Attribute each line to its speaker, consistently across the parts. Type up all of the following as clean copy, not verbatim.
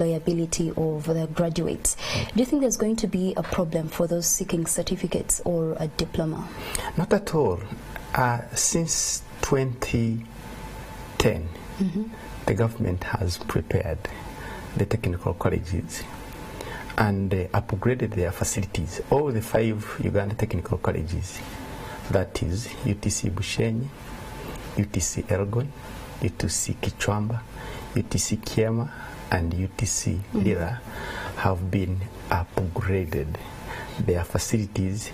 Speaker 1: employability of the graduates. Do you think there's going to be a problem for those seeking certificates or a diploma?
Speaker 2: Not at all. Since 2010, the government has prepared the technical colleges and upgraded their facilities. All the 5 Uganda Technical Colleges, that is UTC Bushenyi, UTC Elgon, UTC Kichwamba, UTC Kyambogo, and UTC Lira, have been upgraded. Their facilities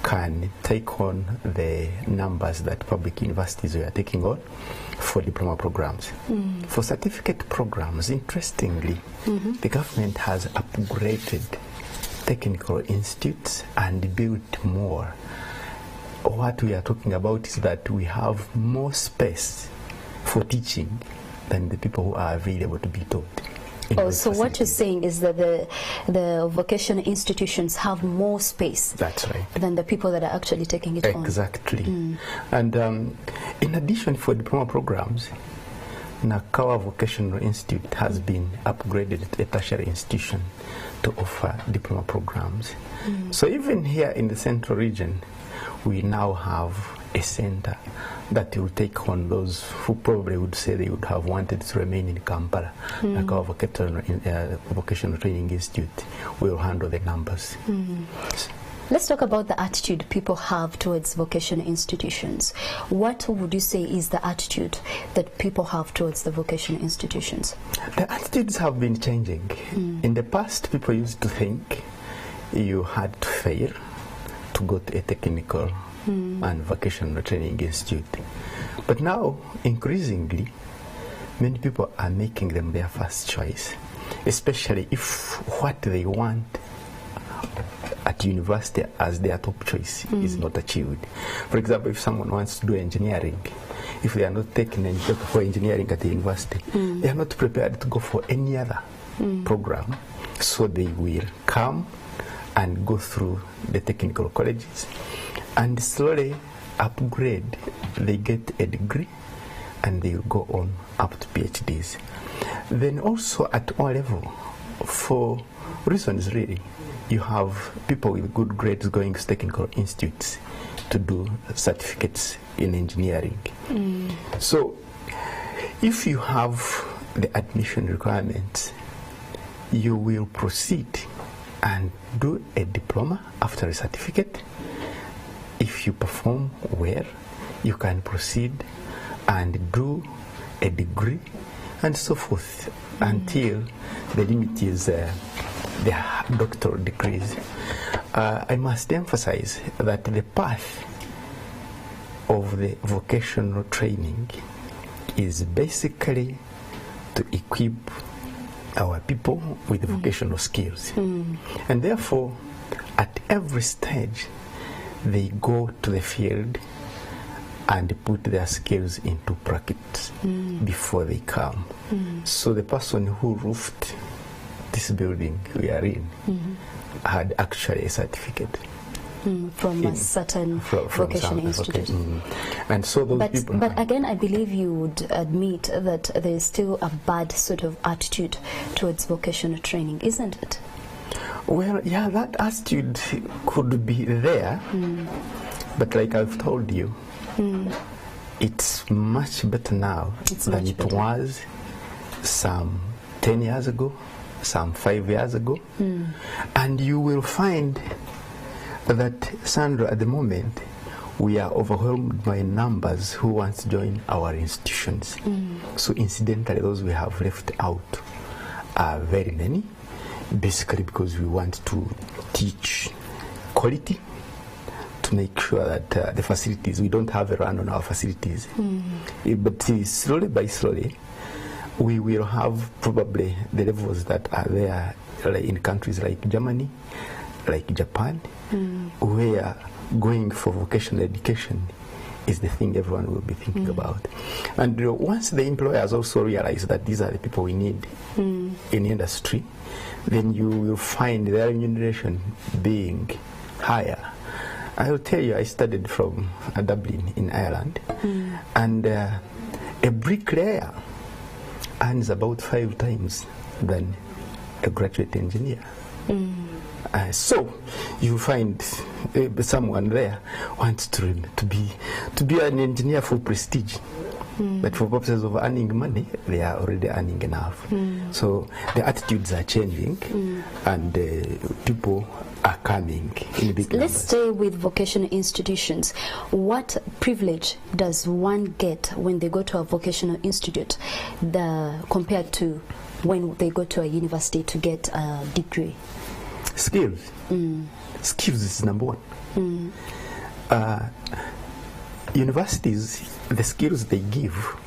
Speaker 2: can take on the numbers that public universities were taking on for diploma programs. For certificate programs, interestingly, the government has upgraded technical institutes and built more. What we are talking about is that we have more space for teaching than the people who are available to be taught.
Speaker 1: Oh, so what you're saying is that the vocational institutions have more space.
Speaker 2: That's right.
Speaker 1: Than the people that are actually taking it on.
Speaker 2: Exactly. And in addition, for diploma programs, Nakawa Vocational Institute has been upgraded to a tertiary institution to offer diploma programs. So even here in the central region, we now have a center that will take on those who probably would say they would have wanted to remain in Kampala. Like our vocational training institute will handle the numbers.
Speaker 1: Let's talk about the attitude people have towards vocational institutions. What would you say is the attitude that people have towards the vocational institutions?
Speaker 2: The attitudes have been changing. In the past, people used to think you had to fail to go to a technical and vocational training institute. But now, increasingly, many people are making them their first choice, especially if what they want at university as their top choice is not achieved. For example, if someone wants to do engineering, if they are not taking for engineering at the university, they are not prepared to go for any other program, so they will come and go through the technical colleges and slowly upgrade. They get a degree and they will go on up to PhDs. Then also at all level, for reasons really, you have people with good grades going to technical institutes to do certificates in engineering. So if you have the admission requirements, you will proceed and do a diploma after a certificate. If you perform well, you can proceed and do a degree and so forth until the limit is the doctoral degrees. I must emphasize that the path of the vocational training is basically to equip our people with vocational skills. And therefore, at every stage, they go to the field and put their skills into practice before they come. So the person who roofed this building we are in had actually a certificate.
Speaker 1: From a certain vocational institute.
Speaker 2: And so those people...
Speaker 1: But again, I believe you would admit that there is still a bad sort of attitude towards vocational training, isn't it?
Speaker 2: Well, yeah, that attitude could be there, but like I've told you, it's much better now than it was some 10 years ago, some 5 years ago. And you will find that, Sandra, at the moment, we are overwhelmed by numbers who want to join our institutions. So incidentally, those we have left out are very many, basically because we want to teach quality, to make sure that the facilities, we don't have a run on our facilities. But slowly by slowly, we will have probably the levels that are there in countries like Germany, like Japan, where going for vocational education is the thing everyone will be thinking about. And once the employers also realize that these are the people we need in industry, then you will find their remuneration being higher. I will tell you, I studied from Dublin in Ireland, and a bricklayer earns about 5 times than a graduate engineer. So you find someone there wants to be an engineer for prestige, but for purposes of earning money, they are already earning enough. So the attitudes are changing, and people are coming in big numbers.
Speaker 1: Let's stay with vocational institutions. What privilege does one get when they go to a vocational institute compared to when they go to a university to get a degree?
Speaker 2: Skills. Skills is number one. Universities, the skills they give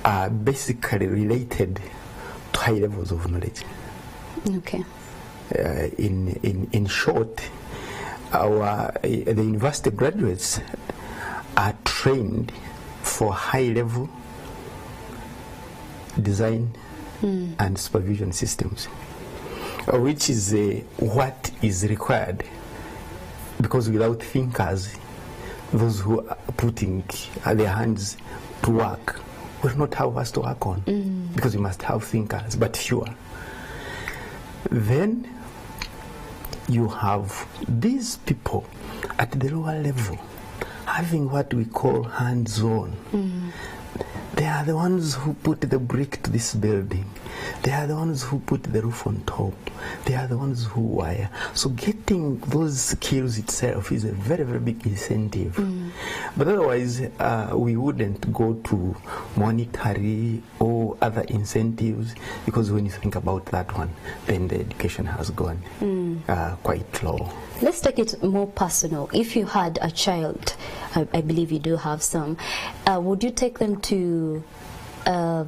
Speaker 2: are basically related to high levels of knowledge.
Speaker 1: Okay.
Speaker 2: In short, the university graduates are trained for high-level design and supervision systems, which is what is required, because without thinkers, those who are putting their hands to work will not have us to work on, because we must have thinkers, but fewer. Then you have these people at the lower level having what we call hands-on. They are the ones who put the brick to this building. They are the ones who put the roof on top. They are the ones who wire. So getting those skills itself is a very, very big incentive. But otherwise, we wouldn't go to monetary or other incentives, because when you think about that one, then the education has gone quite low.
Speaker 1: Let's take it more personal. If you had a child, I believe you do have some, would you take them to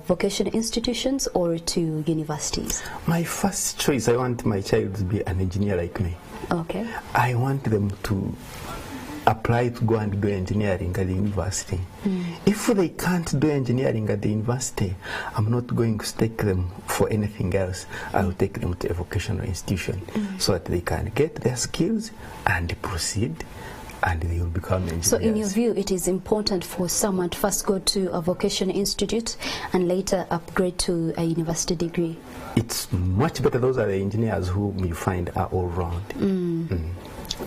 Speaker 1: vocational institutions or to universities? My
Speaker 2: first choice, I want my child to be an engineer like me.
Speaker 1: Okay.
Speaker 2: I want them to apply to go and do engineering at the university. If they can't do engineering at the university, I'm not going to take them for anything else. I'll take them to a vocational institution so that they can get their skills and proceed, and they will become engineers.
Speaker 1: So in your view, it is important for someone to first go to a vocational institute and later upgrade to a university degree?
Speaker 2: It's much better. Those are the engineers whom you find are all round.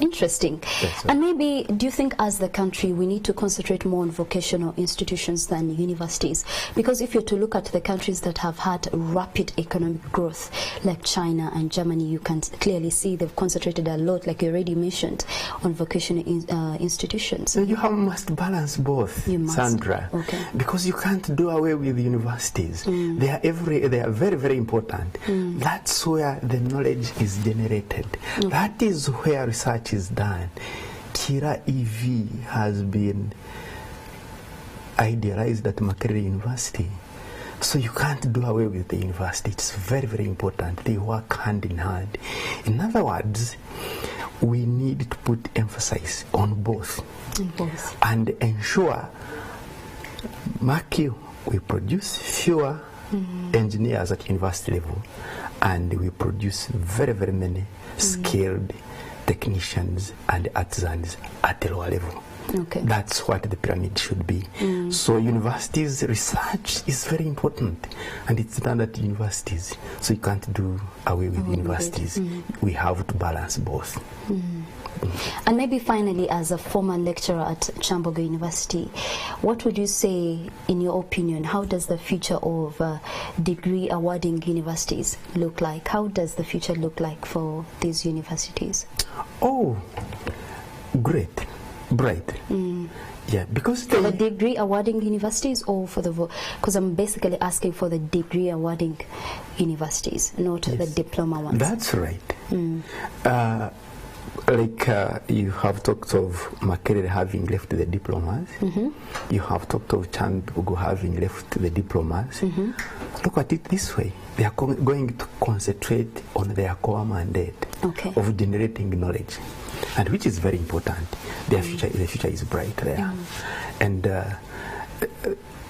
Speaker 1: Interesting. And maybe, do you think as the country we need to concentrate more on vocational institutions than universities? Because if you're to look at the countries that have had rapid economic growth, like China and Germany, you can clearly see they've concentrated a lot, like you already mentioned, on vocational institutions.
Speaker 2: So you must balance both, Sandra. Okay. Because you can't do away with universities. They are very, very important. That's where the knowledge is generated. That is where research is done. Kira EV has been idealized at Makerere University. So you can't do away with the university. It's very, very important. They work hand in hand. In other words, we need to put emphasis on both. And ensure, mark you, we produce fewer engineers at university level, and we produce very, very many skilled technicians and artisans at the lower level. Okay. That's what the pyramid should be. So universities research is very important, and it's done at universities. So you can't do away with universities. We have to balance both.
Speaker 1: And maybe finally, as a former lecturer at Kyambogo University, what would you say, in your opinion, how does the future of degree awarding universities look like? How does the future look like for these universities?
Speaker 2: Oh, great. Bright. Yeah, because
Speaker 1: for the degree awarding universities, or for the because I'm basically asking for the degree awarding universities, not the diploma ones.
Speaker 2: That's right. Like you have talked of Makerere having left the diplomas. You have talked of Kyambogo having left the diplomas. Look at it this way: they are going to concentrate on their core mandate of generating knowledge, and which is very important. The future is bright there. And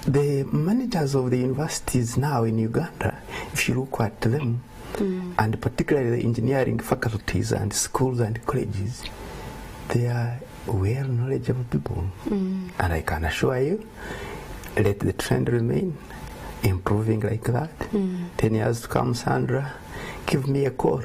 Speaker 2: the managers of the universities now in Uganda, if you look at them, and particularly the engineering faculties and schools and colleges, they are well knowledgeable people. And I can assure you, let the trend remain, improving like that, 10 years to come, Sandra, give me a call.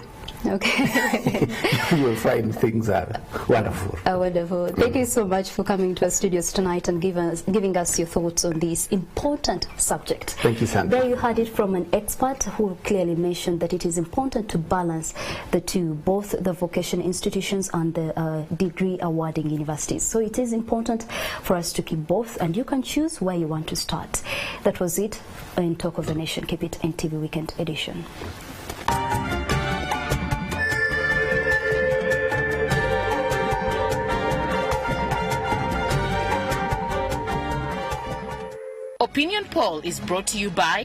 Speaker 1: Okay.
Speaker 2: You will find things are wonderful.
Speaker 1: Wonderful. Thank you so much for coming to our studios tonight and giving us your thoughts on this important subject.
Speaker 2: Thank you, Sandra.
Speaker 1: There you heard it from an expert who clearly mentioned that it is important to balance the two, both the vocational institutions and the degree awarding universities. So it is important for us to keep both, and you can choose where you want to start. That was it in Talk of the Nation. Keep it NTV Weekend Edition.
Speaker 3: Opinion Poll is brought to you by